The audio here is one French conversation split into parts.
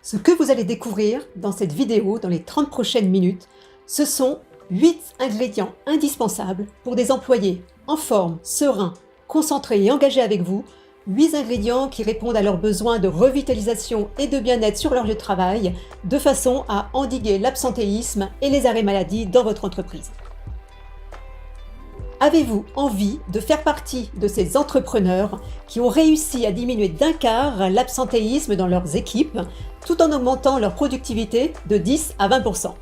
Ce que vous allez découvrir dans cette vidéo, dans les 30 prochaines minutes, ce sont 8 ingrédients indispensables pour des employés en forme, sereins, concentrés et engagés avec vous. 8 ingrédients qui répondent à leurs besoins de revitalisation et de bien-être sur leur lieu de travail, de façon à endiguer l'absentéisme et les arrêts maladie dans votre entreprise. Avez-vous envie de faire partie de ces entrepreneurs qui ont réussi à diminuer d'un quart l'absentéisme dans leurs équipes tout en augmentant leur productivité de 10 à 20%?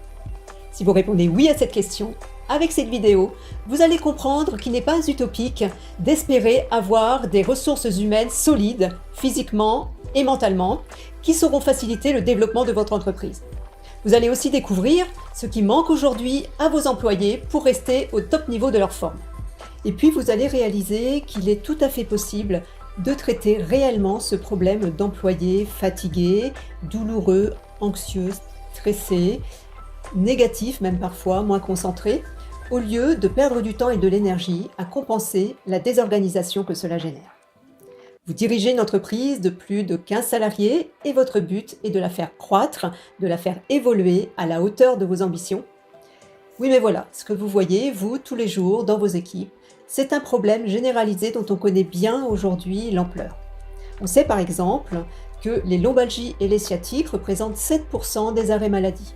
Si vous répondez oui à cette question, avec cette vidéo, vous allez comprendre qu'il n'est pas utopique d'espérer avoir des ressources humaines solides, physiquement et mentalement, qui sauront faciliter le développement de votre entreprise. Vous allez aussi découvrir ce qui manque aujourd'hui à vos employés pour rester au top niveau de leur forme. Et puis vous allez réaliser qu'il est tout à fait possible de traiter réellement ce problème d'employés fatigués, douloureux, anxieux, stressés, négatifs même parfois, moins concentrés, au lieu de perdre du temps et de l'énergie à compenser la désorganisation que cela génère. Vous dirigez une entreprise de plus de 15 salariés et votre but est de la faire croître, de la faire évoluer à la hauteur de vos ambitions. Oui, mais voilà, ce que vous voyez, vous, tous les jours, dans vos équipes, c'est un problème généralisé dont on connaît bien aujourd'hui l'ampleur. On sait par exemple que les lombalgies et les sciatiques représentent 7% des arrêts maladie.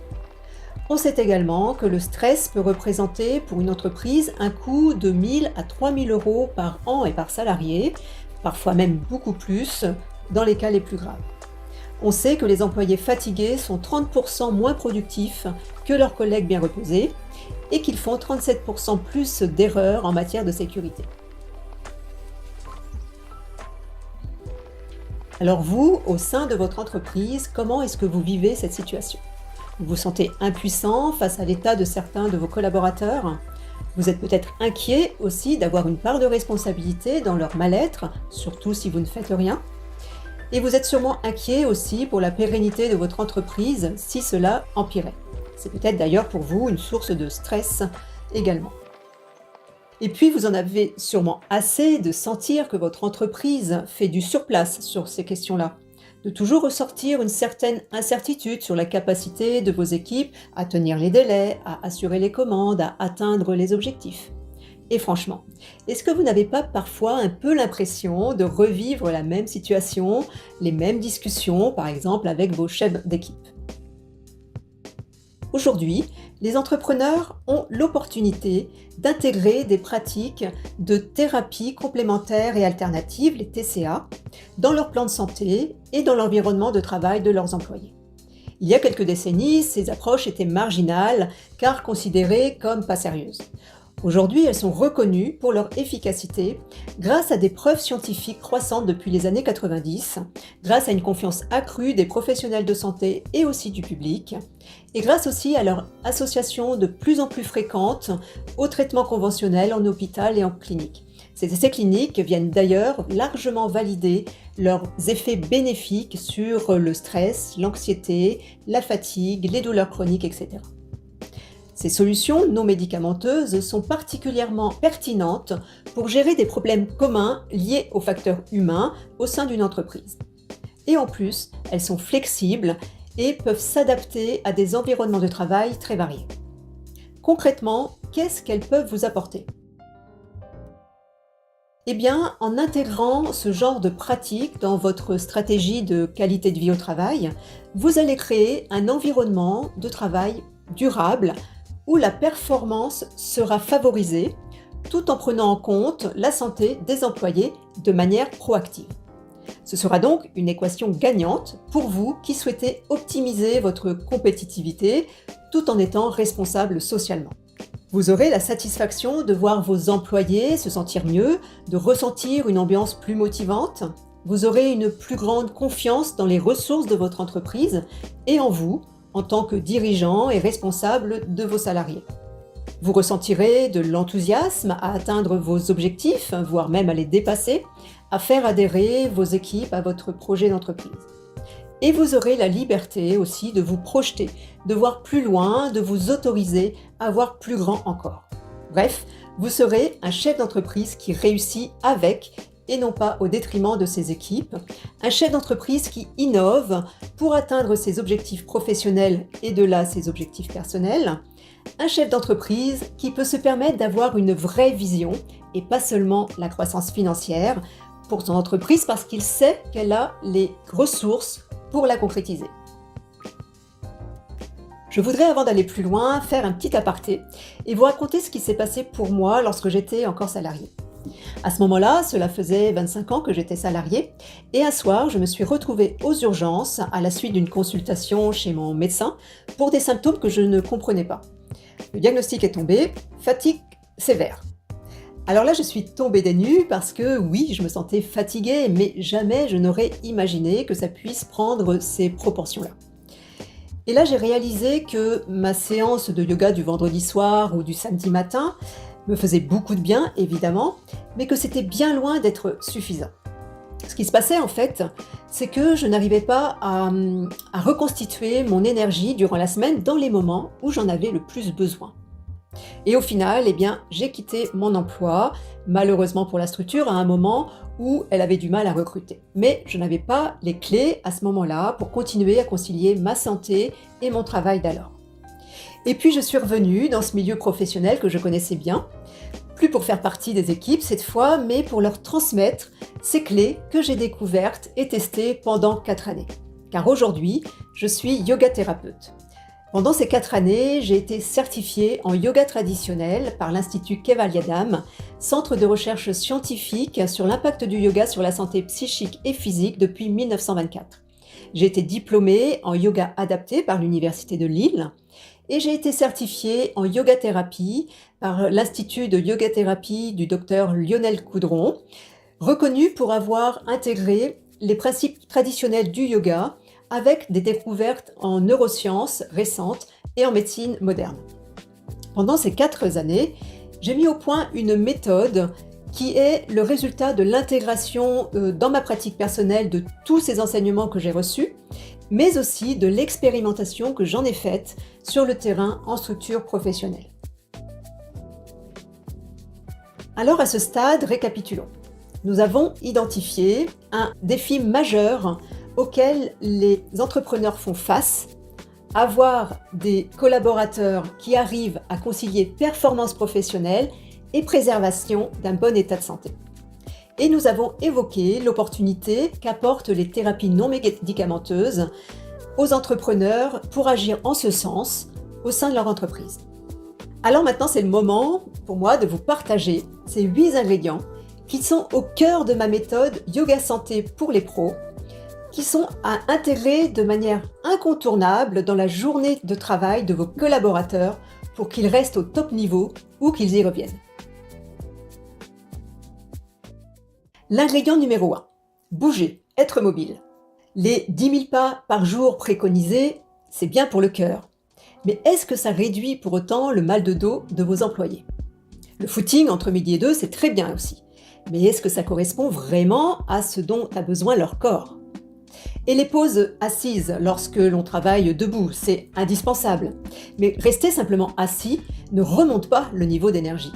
On sait également que le stress peut représenter pour une entreprise un coût de 1 000 à 3 000 euros par an et par salarié, parfois même beaucoup plus dans les cas les plus graves. On sait que les employés fatigués sont 30% moins productifs que leurs collègues bien reposés et qu'ils font 37% plus d'erreurs en matière de sécurité. Alors vous, au sein de votre entreprise, comment est-ce que vous vivez cette situation ? Vous vous sentez impuissant face à l'état de certains de vos collaborateurs ? Vous êtes peut-être inquiet aussi d'avoir une part de responsabilité dans leur mal-être, surtout si vous ne faites rien. Et vous êtes sûrement inquiet aussi pour la pérennité de votre entreprise si cela empirait. C'est peut-être d'ailleurs pour vous une source de stress également. Et puis vous en avez sûrement assez de sentir que votre entreprise fait du surplace sur ces questions-là, de toujours ressortir une certaine incertitude sur la capacité de vos équipes à tenir les délais, à assurer les commandes, à atteindre les objectifs. Et franchement, est-ce que vous n'avez pas parfois un peu l'impression de revivre la même situation, les mêmes discussions, par exemple avec vos chefs d'équipe ? Aujourd'hui, les entrepreneurs ont l'opportunité d'intégrer des pratiques de thérapie complémentaires et alternatives, les TCA, dans leur plan de santé et dans l'environnement de travail de leurs employés. Il y a quelques décennies, ces approches étaient marginales car considérées comme pas sérieuses. Aujourd'hui, elles sont reconnues pour leur efficacité grâce à des preuves scientifiques croissantes depuis les années 90, grâce à une confiance accrue des professionnels de santé et aussi du public, et grâce aussi à leur association de plus en plus fréquente aux traitements conventionnels en hôpital et en clinique. Ces essais cliniques viennent d'ailleurs largement valider leurs effets bénéfiques sur le stress, l'anxiété, la fatigue, les douleurs chroniques, etc. Ces solutions non médicamenteuses sont particulièrement pertinentes pour gérer des problèmes communs liés aux facteurs humains au sein d'une entreprise. Et en plus, elles sont flexibles et peuvent s'adapter à des environnements de travail très variés. Concrètement, qu'est-ce qu'elles peuvent vous apporter ? Eh bien, en intégrant ce genre de pratique dans votre stratégie de qualité de vie au travail, vous allez créer un environnement de travail durable où la performance sera favorisée tout en prenant en compte la santé des employés de manière proactive. Ce sera donc une équation gagnante pour vous qui souhaitez optimiser votre compétitivité tout en étant responsable socialement. Vous aurez la satisfaction de voir vos employés se sentir mieux, de ressentir une ambiance plus motivante. Vous aurez une plus grande confiance dans les ressources de votre entreprise et en vous, en tant que dirigeant et responsable de vos salariés. Vous ressentirez de l'enthousiasme à atteindre vos objectifs, voire même à les dépasser, à faire adhérer vos équipes à votre projet d'entreprise. Et vous aurez la liberté aussi de vous projeter, de voir plus loin, de vous autoriser à voir plus grand encore. Bref, vous serez un chef d'entreprise qui réussit avec et non pas au détriment de ses équipes, un chef d'entreprise qui innove pour atteindre ses objectifs professionnels et de là ses objectifs personnels, un chef d'entreprise qui peut se permettre d'avoir une vraie vision et pas seulement la croissance financière pour son entreprise parce qu'il sait qu'elle a les ressources pour la concrétiser. Je voudrais, avant d'aller plus loin, faire un petit aparté et vous raconter ce qui s'est passé pour moi lorsque j'étais encore salariée. À ce moment-là, cela faisait 25 ans que j'étais salariée et un soir, je me suis retrouvée aux urgences à la suite d'une consultation chez mon médecin pour des symptômes que je ne comprenais pas. Le diagnostic est tombé, fatigue sévère. Alors là, je suis tombée des nues parce que oui, je me sentais fatiguée, mais jamais je n'aurais imaginé que ça puisse prendre ces proportions-là. Et là, j'ai réalisé que ma séance de yoga du vendredi soir ou du samedi matin me faisait beaucoup de bien, évidemment, mais que c'était bien loin d'être suffisant. Ce qui se passait en fait, c'est que je n'arrivais pas à reconstituer mon énergie durant la semaine dans les moments où j'en avais le plus besoin. Et au final, j'ai quitté mon emploi, malheureusement pour la structure, à un moment où elle avait du mal à recruter. Mais je n'avais pas les clés à ce moment-là pour continuer à concilier ma santé et mon travail d'alors. Et puis je suis revenue dans ce milieu professionnel que je connaissais bien, plus pour faire partie des équipes cette fois, mais pour leur transmettre ces clés que j'ai découvertes et testées pendant 4 années. Car aujourd'hui, je suis yoga thérapeute. Pendant ces 4 années, j'ai été certifiée en yoga traditionnel par l'Institut Keval-Yadam, centre de recherche scientifique sur l'impact du yoga sur la santé psychique et physique depuis 1924. J'ai été diplômée en yoga adapté par l'Université de Lille et j'ai été certifiée en yoga thérapie par l'Institut de yoga thérapie du docteur Lionel Coudron, reconnu pour avoir intégré les principes traditionnels du yoga avec des découvertes en neurosciences récentes et en médecine moderne. Pendant ces 4 années, j'ai mis au point une méthode qui est le résultat de l'intégration dans ma pratique personnelle de tous ces enseignements que j'ai reçus, mais aussi de l'expérimentation que j'en ai faite sur le terrain en structure professionnelle. Alors à ce stade, récapitulons. Nous avons identifié un défi majeur auquel les entrepreneurs font face, avoir des collaborateurs qui arrivent à concilier performance professionnelle et préservation d'un bon état de santé. Et nous avons évoqué l'opportunité qu'apportent les thérapies non médicamenteuses aux entrepreneurs pour agir en ce sens au sein de leur entreprise. Alors maintenant, c'est le moment pour moi de vous partager ces 8 ingrédients qui sont au cœur de ma méthode Yoga Santé pour les pros, qui sont à intégrer de manière incontournable dans la journée de travail de vos collaborateurs pour qu'ils restent au top niveau ou qu'ils y reviennent. L'ingrédient numéro 1, bouger, être mobile. Les 10 000 pas par jour préconisés, c'est bien pour le cœur. Mais est-ce que ça réduit pour autant le mal de dos de vos employés? Le footing entre midi et 2, c'est très bien aussi. Mais est-ce que ça correspond vraiment à ce dont a besoin leur corps? Et les pauses assises lorsque l'on travaille debout, c'est indispensable. Mais rester simplement assis ne remonte pas le niveau d'énergie.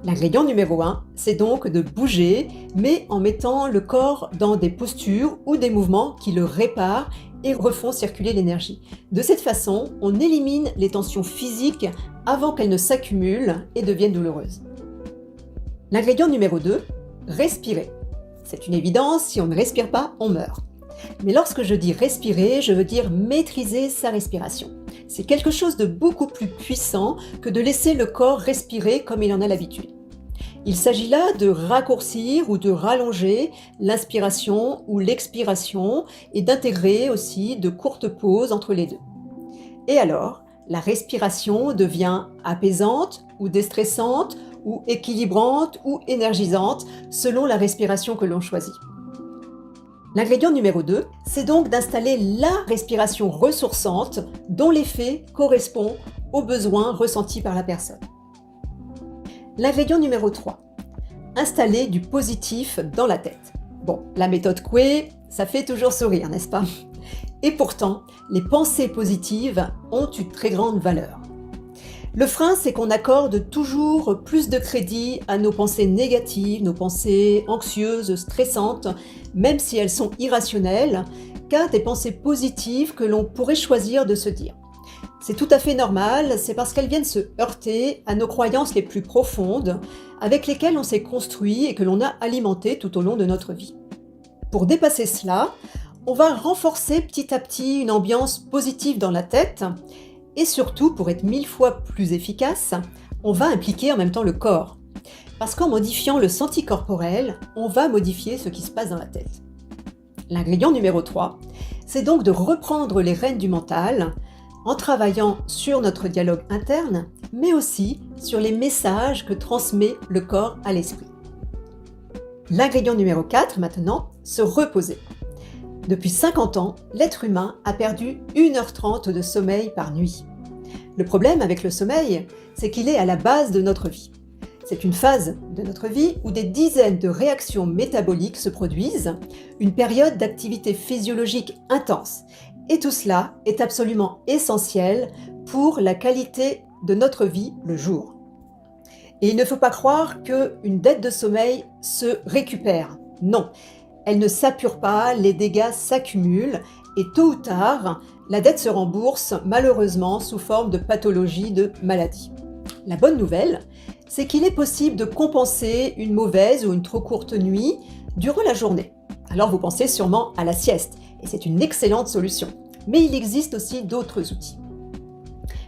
L'ingrédient numéro 1, c'est donc de bouger, mais en mettant le corps dans des postures ou des mouvements qui le réparent et refont circuler l'énergie. De cette façon, on élimine les tensions physiques avant qu'elles ne s'accumulent et deviennent douloureuses. L'ingrédient numéro 2, respirer. C'est une évidence, si on ne respire pas, on meurt. Mais lorsque je dis respirer, je veux dire maîtriser sa respiration. C'est quelque chose de beaucoup plus puissant que de laisser le corps respirer comme il en a l'habitude. Il s'agit là de raccourcir ou de rallonger l'inspiration ou l'expiration et d'intégrer aussi de courtes pauses entre les deux. Et alors, la respiration devient apaisante ou déstressante ou équilibrante ou énergisante selon la respiration que l'on choisit. L'ingrédient numéro 2, c'est donc d'installer la respiration ressourçante dont l'effet correspond aux besoins ressentis par la personne. L'ingrédient numéro 3, installer du positif dans la tête. Bon, la méthode Coué, ça fait toujours sourire, n'est-ce pas? Et pourtant, les pensées positives ont une très grande valeur. Le frein, c'est qu'on accorde toujours plus de crédit à nos pensées négatives, nos pensées anxieuses, stressantes, même si elles sont irrationnelles, qu'à des pensées positives que l'on pourrait choisir de se dire. C'est tout à fait normal, c'est parce qu'elles viennent se heurter à nos croyances les plus profondes, avec lesquelles on s'est construit et que l'on a alimenté tout au long de notre vie. Pour dépasser cela, on va renforcer petit à petit une ambiance positive dans la tête, et surtout, pour être 1000 fois plus efficace, on va impliquer en même temps le corps. Parce qu'en modifiant le senti corporel, on va modifier ce qui se passe dans la tête. L'ingrédient numéro 3, c'est donc de reprendre les rênes du mental en travaillant sur notre dialogue interne, mais aussi sur les messages que transmet le corps à l'esprit. L'ingrédient numéro 4, maintenant, se reposer. Depuis 50 ans, l'être humain a perdu 1h30 de sommeil par nuit. Le problème avec le sommeil, c'est qu'il est à la base de notre vie. C'est une phase de notre vie où des dizaines de réactions métaboliques se produisent, une période d'activité physiologique intense. Et tout cela est absolument essentiel pour la qualité de notre vie le jour. Et il ne faut pas croire qu'une dette de sommeil se récupère. Non, elle ne s'apure pas, les dégâts s'accumulent et tôt ou tard, la dette se rembourse malheureusement sous forme de pathologie, de maladie. La bonne nouvelle, c'est qu'il est possible de compenser une mauvaise ou une trop courte nuit durant la journée. Alors vous pensez sûrement à la sieste, et c'est une excellente solution. Mais il existe aussi d'autres outils.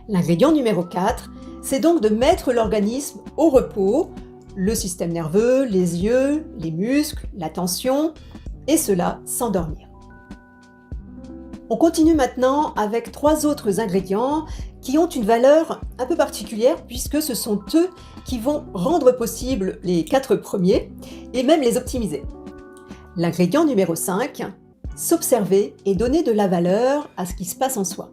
L'ingrédient numéro 4, c'est donc de mettre l'organisme au repos, le système nerveux, les yeux, les muscles, la tension, et cela sans dormir. On continue maintenant avec 3 autres ingrédients qui ont une valeur un peu particulière puisque ce sont eux qui vont rendre possible les 4 premiers et même les optimiser. L'ingrédient numéro 5, s'observer et donner de la valeur à ce qui se passe en soi.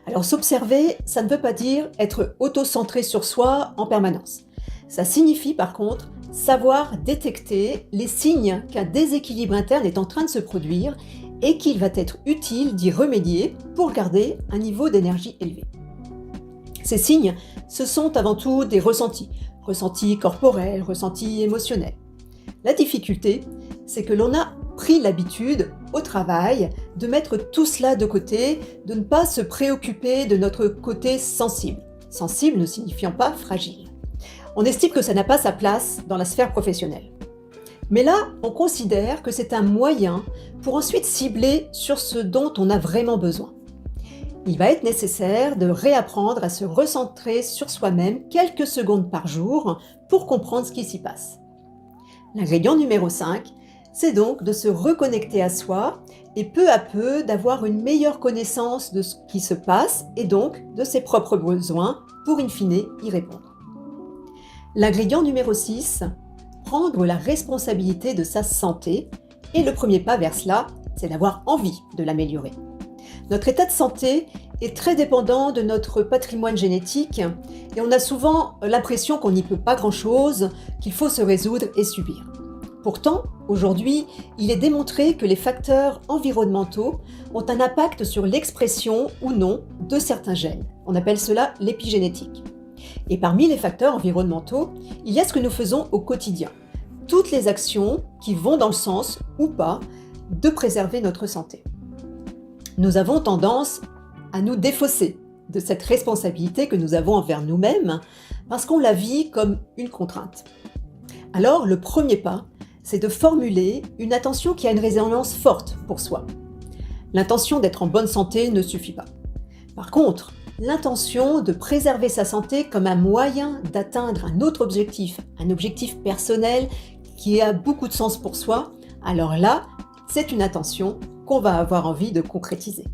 Alors s'observer, ça ne veut pas dire être auto-centré sur soi en permanence. Ça signifie par contre savoir détecter les signes qu'un déséquilibre interne est en train de se produire et qu'il va être utile d'y remédier pour garder un niveau d'énergie élevé. Ces signes, ce sont avant tout des ressentis corporels, ressentis émotionnels. La difficulté, c'est que l'on a pris l'habitude au travail de mettre tout cela de côté, de ne pas se préoccuper de notre côté sensible. Sensible ne signifiant pas fragile. On estime que ça n'a pas sa place dans la sphère professionnelle. Mais là, on considère que c'est un moyen pour ensuite cibler sur ce dont on a vraiment besoin. Il va être nécessaire de réapprendre à se recentrer sur soi-même quelques secondes par jour pour comprendre ce qui s'y passe. L'ingrédient numéro 5, c'est donc de se reconnecter à soi et peu à peu d'avoir une meilleure connaissance de ce qui se passe et donc de ses propres besoins pour in fine y répondre. L'ingrédient numéro 6, prendre la responsabilité de sa santé et le premier pas vers cela, c'est d'avoir envie de l'améliorer. Notre état de santé est très dépendant de notre patrimoine génétique et on a souvent l'impression qu'on n'y peut pas grand-chose, qu'il faut se résoudre et subir. Pourtant, aujourd'hui, il est démontré que les facteurs environnementaux ont un impact sur l'expression ou non de certains gènes. On appelle cela l'épigénétique. Et parmi les facteurs environnementaux, il y a ce que nous faisons au quotidien. Toutes les actions qui vont dans le sens, ou pas, de préserver notre santé. Nous avons tendance à nous défausser de cette responsabilité que nous avons envers nous-mêmes parce qu'on la vit comme une contrainte. Alors, le premier pas, c'est de formuler une intention qui a une résonance forte pour soi. L'intention d'être en bonne santé ne suffit pas. Par contre, l'intention de préserver sa santé comme un moyen d'atteindre un autre objectif, un objectif personnel qui a beaucoup de sens pour soi, alors là, c'est une intention qu'on va avoir envie de concrétiser.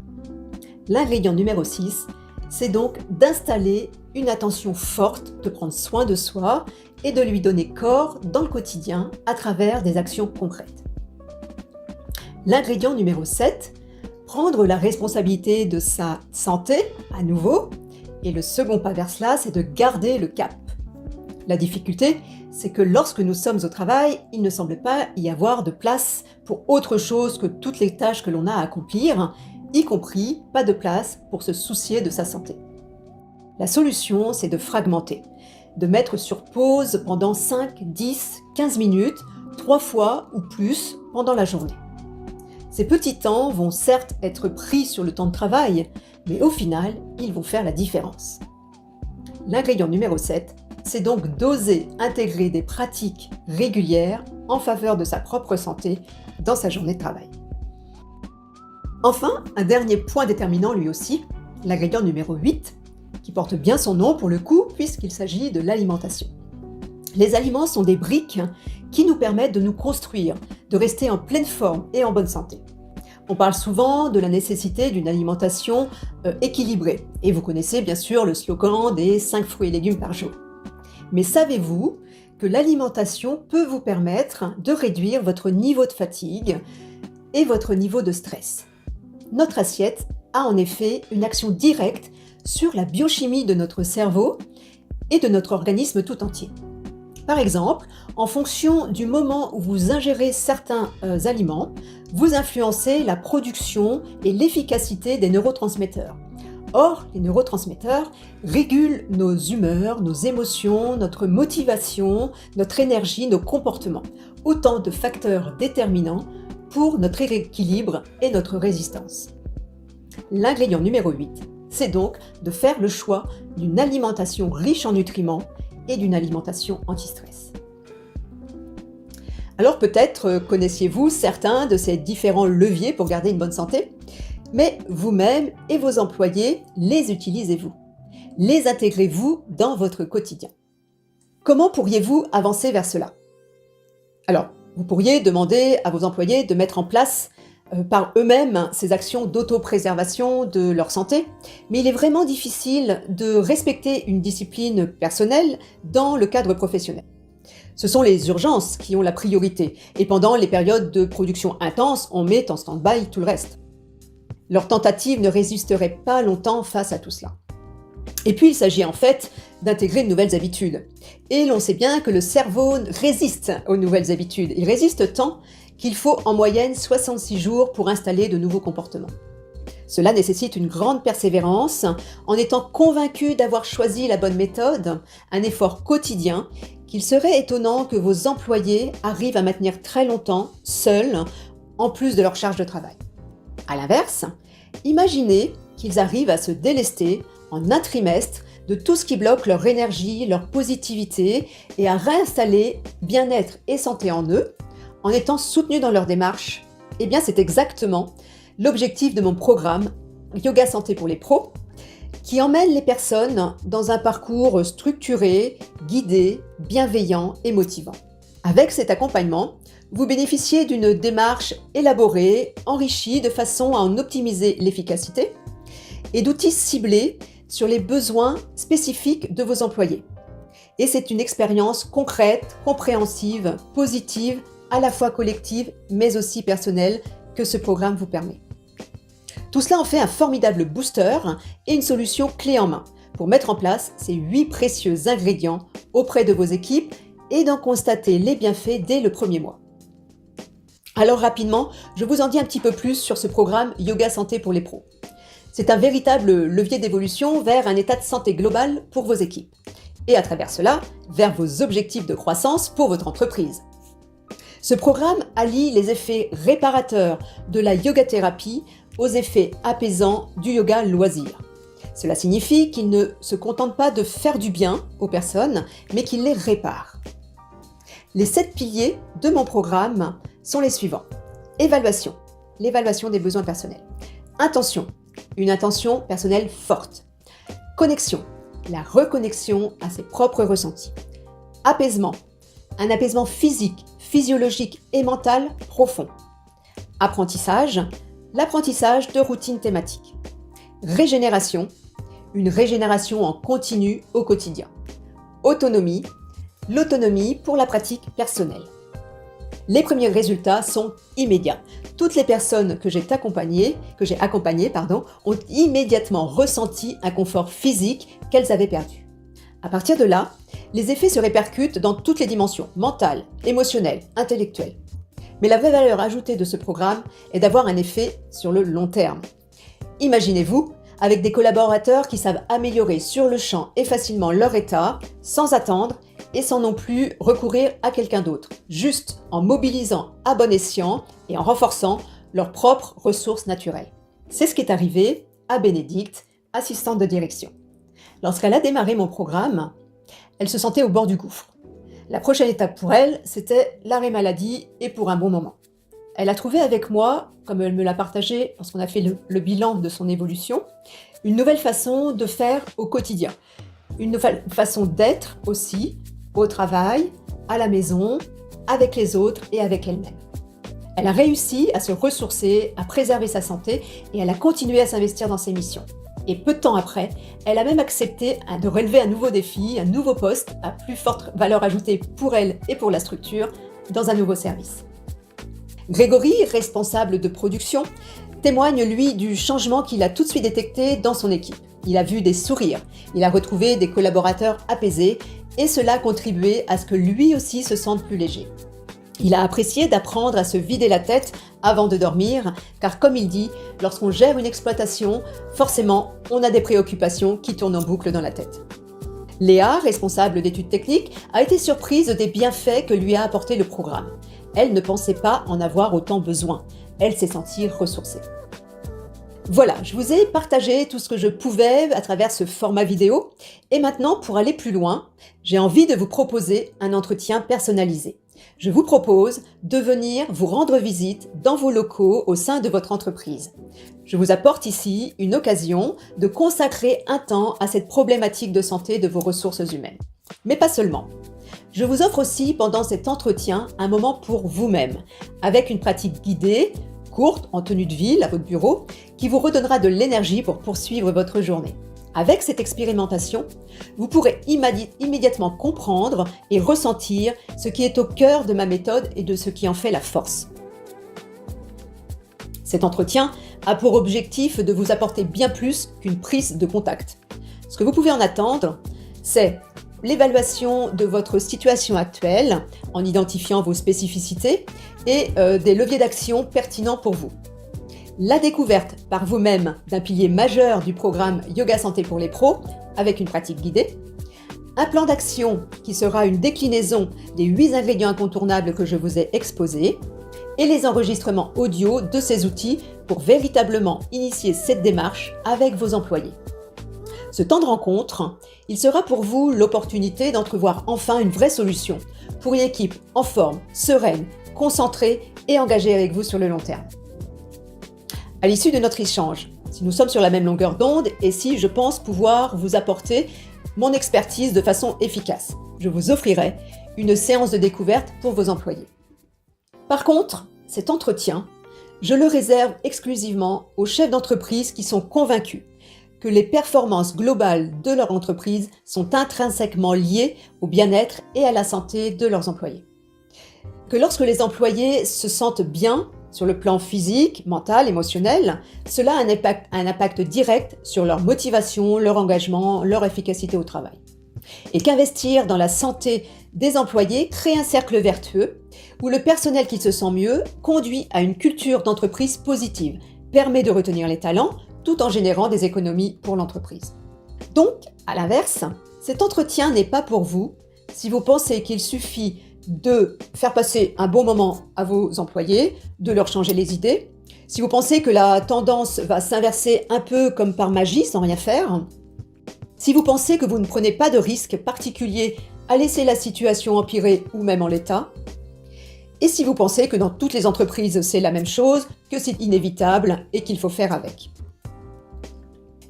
L'ingrédient numéro 6, c'est donc d'installer une attention forte, de prendre soin de soi et de lui donner corps dans le quotidien à travers des actions concrètes. L'ingrédient numéro 7, prendre la responsabilité de sa santé à nouveau. Et le second pas vers cela, c'est de garder le cap. La difficulté, c'est que lorsque nous sommes au travail, il ne semble pas y avoir de place pour autre chose que toutes les tâches que l'on a à accomplir, y compris pas de place pour se soucier de sa santé. La solution, c'est de fragmenter, de mettre sur pause pendant 5, 10, 15 minutes, 3 fois ou plus pendant la journée. Ces petits temps vont certes être pris sur le temps de travail, mais au final, ils vont faire la différence. L'ingrédient numéro 7, c'est donc d'oser intégrer des pratiques régulières en faveur de sa propre santé dans sa journée de travail. Enfin, un dernier point déterminant lui aussi, l'ingrédient numéro 8, qui porte bien son nom pour le coup puisqu'il s'agit de l'alimentation. Les aliments sont des briques qui nous permettent de nous construire, de rester en pleine forme et en bonne santé. On parle souvent de la nécessité d'une alimentation équilibrée. Et vous connaissez bien sûr le slogan des 5 fruits et légumes par jour. Mais savez-vous que l'alimentation peut vous permettre de réduire votre niveau de fatigue et votre niveau de stress? Notre assiette a en effet une action directe sur la biochimie de notre cerveau et de notre organisme tout entier. Par exemple, en fonction du moment où vous ingérez certains aliments, vous influencez la production et l'efficacité des neurotransmetteurs. Or, les neurotransmetteurs régulent nos humeurs, nos émotions, notre motivation, notre énergie, nos comportements. Autant de facteurs déterminants pour notre équilibre et notre résistance. L'ingrédient numéro 8, c'est donc de faire le choix d'une alimentation riche en nutriments et d'une alimentation anti-stress. Alors peut-être connaissiez-vous certains de ces différents leviers pour garder une bonne santé, mais vous-même et vos employés, les utilisez-vous? Les intégrez-vous dans votre quotidien? Comment pourriez-vous avancer vers cela? Alors, vous pourriez demander à vos employés de mettre en place par eux-mêmes ces actions d'autopréservation de leur santé, mais il est vraiment difficile de respecter une discipline personnelle dans le cadre professionnel. Ce sont les urgences qui ont la priorité, et pendant les périodes de production intense, on met en stand-by tout le reste. Leur tentative ne résisterait pas longtemps face à tout cela. Et puis il s'agit en fait d'intégrer de nouvelles habitudes. Et l'on sait bien que le cerveau résiste aux nouvelles habitudes. Il résiste tant qu'il faut en moyenne 66 jours pour installer de nouveaux comportements. Cela nécessite une grande persévérance, en étant convaincu d'avoir choisi la bonne méthode, un effort quotidien qu'il serait étonnant que vos employés arrivent à maintenir très longtemps, seuls, en plus de leur charge de travail. A l'inverse, imaginez qu'ils arrivent à se délester en un trimestre de tout ce qui bloque leur énergie, leur positivité et à réinstaller bien-être et santé en eux, en étant soutenus dans leur démarche. Eh bien, c'est exactement l'objectif de mon programme Yoga Santé pour les pros, qui emmène les personnes dans un parcours structuré, guidé, bienveillant et motivant. Avec cet accompagnement, vous bénéficiez d'une démarche élaborée, enrichie de façon à en optimiser l'efficacité et d'outils ciblés sur les besoins spécifiques de vos employés. Et c'est une expérience concrète, compréhensive, positive, à la fois collective mais aussi personnelle que ce programme vous permet. Tout cela en fait un formidable booster et une solution clé en main pour mettre en place ces 8 précieux ingrédients auprès de vos équipes et d'en constater les bienfaits dès le premier mois. Alors rapidement, je vous en dis un petit peu plus sur ce programme Yoga Santé pour les pros. C'est un véritable levier d'évolution vers un état de santé global pour vos équipes et à travers cela, vers vos objectifs de croissance pour votre entreprise. Ce programme allie les effets réparateurs de la yoga-thérapie aux effets apaisants du yoga loisir. Cela signifie qu'il ne se contente pas de faire du bien aux personnes, mais qu'il les répare. Les 7 piliers de mon programme sont les suivants. Évaluation, l'évaluation des besoins personnels. Intention, une intention personnelle forte. Connexion, la reconnexion à ses propres ressentis. Apaisement, un apaisement physique, physiologique et mental profond. Apprentissage, l'apprentissage de routines thématiques. Régénération, une régénération en continu au quotidien. Autonomie, l'autonomie pour la pratique personnelle. Les premiers résultats sont immédiats. Toutes les personnes que j'ai accompagnées, ont immédiatement ressenti un confort physique qu'elles avaient perdu. À partir de là, les effets se répercutent dans toutes les dimensions, mentales, émotionnelles, intellectuelles. Mais la vraie valeur ajoutée de ce programme est d'avoir un effet sur le long terme. Imaginez-vous avec des collaborateurs qui savent améliorer sur le champ et facilement leur état, sans attendre et sans non plus recourir à quelqu'un d'autre, juste en mobilisant à bon escient et en renforçant leurs propres ressources naturelles. C'est ce qui est arrivé à Bénédicte, assistante de direction. Lorsqu'elle a démarré mon programme, elle se sentait au bord du gouffre. La prochaine étape pour elle, c'était l'arrêt maladie et pour un bon moment. Elle a trouvé avec moi, comme elle me l'a partagé lorsqu'on a fait le bilan de son évolution, une nouvelle façon de faire au quotidien. Une nouvelle façon d'être aussi, au travail, à la maison, avec les autres et avec elle-même. Elle a réussi à se ressourcer, à préserver sa santé et elle a continué à s'investir dans ses missions. Et peu de temps après, elle a même accepté de relever un nouveau défi, un nouveau poste à plus forte valeur ajoutée pour elle et pour la structure dans un nouveau service. Grégory, responsable de production, témoigne lui du changement qu'il a tout de suite détecté dans son équipe. Il a vu des sourires, il a retrouvé des collaborateurs apaisés et cela a contribué à ce que lui aussi se sente plus léger. Il a apprécié d'apprendre à se vider la tête avant de dormir, car comme il dit, lorsqu'on gère une exploitation, forcément, on a des préoccupations qui tournent en boucle dans la tête. Léa, responsable d'études techniques, a été surprise des bienfaits que lui a apporté le programme. Elle ne pensait pas en avoir autant besoin. Elle s'est sentie ressourcée. Voilà, je vous ai partagé tout ce que je pouvais à travers ce format vidéo. Et maintenant, pour aller plus loin, j'ai envie de vous proposer un entretien personnalisé. Je vous propose de venir vous rendre visite dans vos locaux au sein de votre entreprise. Je vous apporte ici une occasion de consacrer un temps à cette problématique de santé de vos ressources humaines. Mais pas seulement. Je vous offre aussi pendant cet entretien un moment pour vous-même, avec une pratique guidée, courte, en tenue de ville, à votre bureau, qui vous redonnera de l'énergie pour poursuivre votre journée. Avec cette expérimentation, vous pourrez immédiatement comprendre et ressentir ce qui est au cœur de ma méthode et de ce qui en fait la force. Cet entretien a pour objectif de vous apporter bien plus qu'une prise de contact. Ce que vous pouvez en attendre, c'est l'évaluation de votre situation actuelle en identifiant vos spécificités et des leviers d'action pertinents pour vous. La découverte par vous-même d'un pilier majeur du programme Yoga Santé pour les pros avec une pratique guidée, un plan d'action qui sera une déclinaison des 8 ingrédients incontournables que je vous ai exposés et les enregistrements audio de ces outils pour véritablement initier cette démarche avec vos employés. Ce temps de rencontre, il sera pour vous l'opportunité d'entrevoir enfin une vraie solution pour une équipe en forme, sereine, concentrée et engagée avec vous sur le long terme. À l'issue de notre échange, si nous sommes sur la même longueur d'onde et si je pense pouvoir vous apporter mon expertise de façon efficace, je vous offrirai une séance de découverte pour vos employés. Par contre, cet entretien, je le réserve exclusivement aux chefs d'entreprise qui sont convaincus que les performances globales de leur entreprise sont intrinsèquement liées au bien-être et à la santé de leurs employés. Que lorsque les employés se sentent bien sur le plan physique, mental, émotionnel, cela a un impact direct sur leur motivation, leur engagement, leur efficacité au travail. Et qu'investir dans la santé des employés crée un cercle vertueux où le personnel qui se sent mieux conduit à une culture d'entreprise positive, permet de retenir les talents tout en générant des économies pour l'entreprise. Donc, à l'inverse, cet entretien n'est pas pour vous si vous pensez qu'il suffit de faire passer un bon moment à vos employés, de leur changer les idées. Si vous pensez que la tendance va s'inverser un peu comme par magie sans rien faire, si vous pensez que vous ne prenez pas de risque particulier à laisser la situation empirer ou même en l'état, et si vous pensez que dans toutes les entreprises c'est la même chose, que c'est inévitable et qu'il faut faire avec.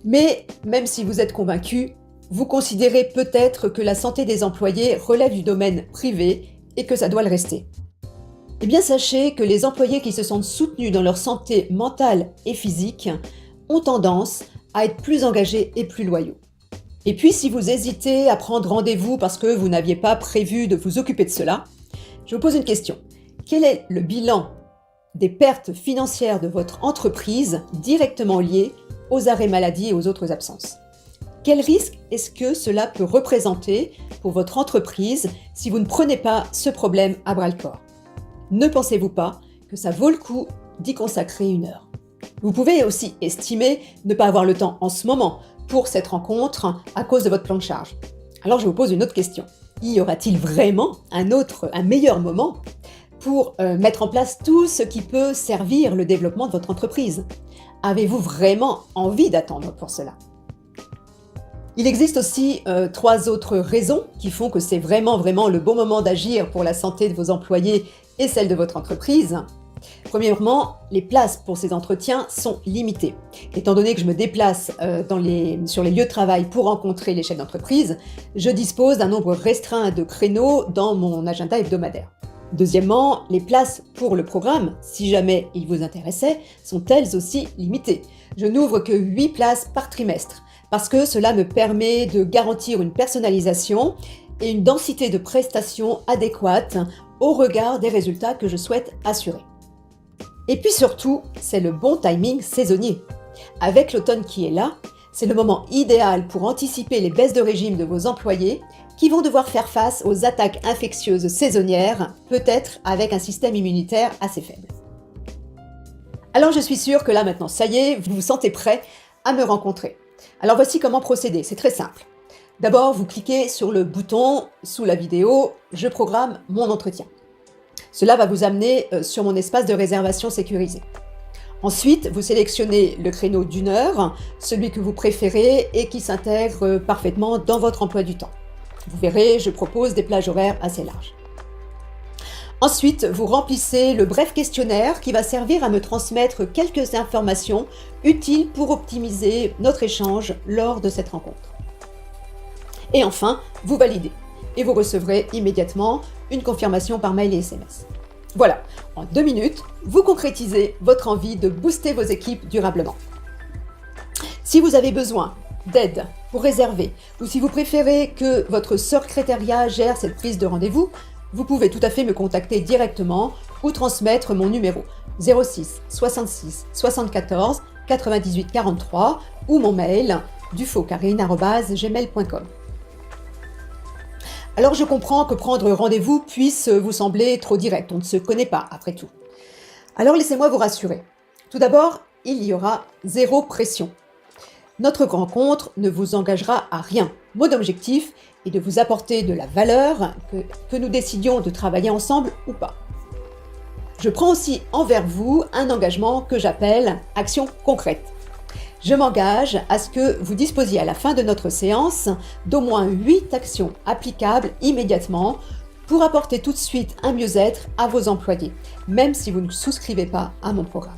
Mais même si vous êtes convaincu, vous considérez peut-être que la santé des employés relève du domaine privé et que ça doit le rester. Eh bien, sachez que les employés qui se sentent soutenus dans leur santé mentale et physique ont tendance à être plus engagés et plus loyaux. Et puis, si vous hésitez à prendre rendez-vous parce que vous n'aviez pas prévu de vous occuper de cela, je vous pose une question. Quel est le bilan des pertes financières de votre entreprise directement liées aux arrêts maladie et aux autres absences? Quel risque est-ce que cela peut représenter pour votre entreprise si vous ne prenez pas ce problème à bras-le-corps? Ne pensez-vous pas que ça vaut le coup d'y consacrer 1 heure? Vous pouvez aussi estimer ne pas avoir le temps en ce moment pour cette rencontre à cause de votre plan de charge. Alors je vous pose une autre question. Y aura-t-il vraiment un meilleur moment pour mettre en place tout ce qui peut servir le développement de votre entreprise? Avez-vous vraiment envie d'attendre pour cela? Il existe aussi 3 autres raisons qui font que c'est vraiment le bon moment d'agir pour la santé de vos employés et celle de votre entreprise. Premièrement, les places pour ces entretiens sont limitées. Étant donné que je me déplace sur les lieux de travail pour rencontrer les chefs d'entreprise, je dispose d'un nombre restreint de créneaux dans mon agenda hebdomadaire. Deuxièmement, les places pour le programme, si jamais il vous intéressait, sont elles aussi limitées. Je n'ouvre que 8 places par trimestre, parce que cela me permet de garantir une personnalisation et une densité de prestations adéquate au regard des résultats que je souhaite assurer. Et puis surtout, c'est le bon timing saisonnier. Avec l'automne qui est là, c'est le moment idéal pour anticiper les baisses de régime de vos employés qui vont devoir faire face aux attaques infectieuses saisonnières, peut-être avec un système immunitaire assez faible. Alors je suis sûre que là maintenant, ça y est, vous vous sentez prêt à me rencontrer. Alors voici comment procéder, c'est très simple. D'abord, vous cliquez sur le bouton sous la vidéo « Je programme mon entretien ». Cela va vous amener sur mon espace de réservation sécurisé. Ensuite, vous sélectionnez le créneau d'1 heure, celui que vous préférez et qui s'intègre parfaitement dans votre emploi du temps. Vous verrez, je propose des plages horaires assez larges. Ensuite, vous remplissez le bref questionnaire qui va servir à me transmettre quelques informations utiles pour optimiser notre échange lors de cette rencontre. Et enfin, vous validez et vous recevrez immédiatement une confirmation par mail et SMS. Voilà, en 2 minutes, vous concrétisez votre envie de booster vos équipes durablement. Si vous avez besoin d'aide pour réserver ou si vous préférez que votre secrétariat gère cette prise de rendez-vous, vous pouvez tout à fait me contacter directement ou transmettre mon numéro 06 66 74 98 43 ou mon mail dufaucarine@gmail.com. Alors je comprends que prendre rendez-vous puisse vous sembler trop direct, on ne se connaît pas après tout. Alors laissez-moi vous rassurer. Tout d'abord, il y aura 0 pression. Notre rencontre ne vous engagera à rien. Mon objectif est de vous apporter de la valeur, que nous décidions de travailler ensemble ou pas. Je prends aussi envers vous un engagement que j'appelle action concrète. Je m'engage à ce que vous disposiez à la fin de notre séance d'au moins 8 actions applicables immédiatement pour apporter tout de suite un mieux-être à vos employés, même si vous ne souscrivez pas à mon programme.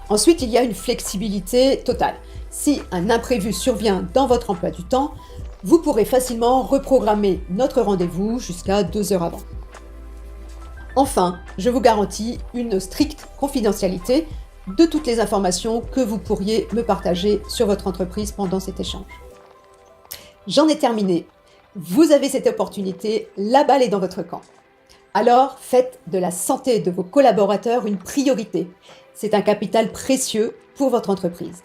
Ensuite, il y a une flexibilité totale. Si un imprévu survient dans votre emploi du temps, vous pourrez facilement reprogrammer notre rendez-vous jusqu'à 2 heures avant. Enfin, je vous garantis une stricte confidentialité de toutes les informations que vous pourriez me partager sur votre entreprise pendant cet échange. J'en ai terminé. Vous avez cette opportunité, la balle est dans votre camp. Alors, faites de la santé de vos collaborateurs une priorité. C'est un capital précieux pour votre entreprise.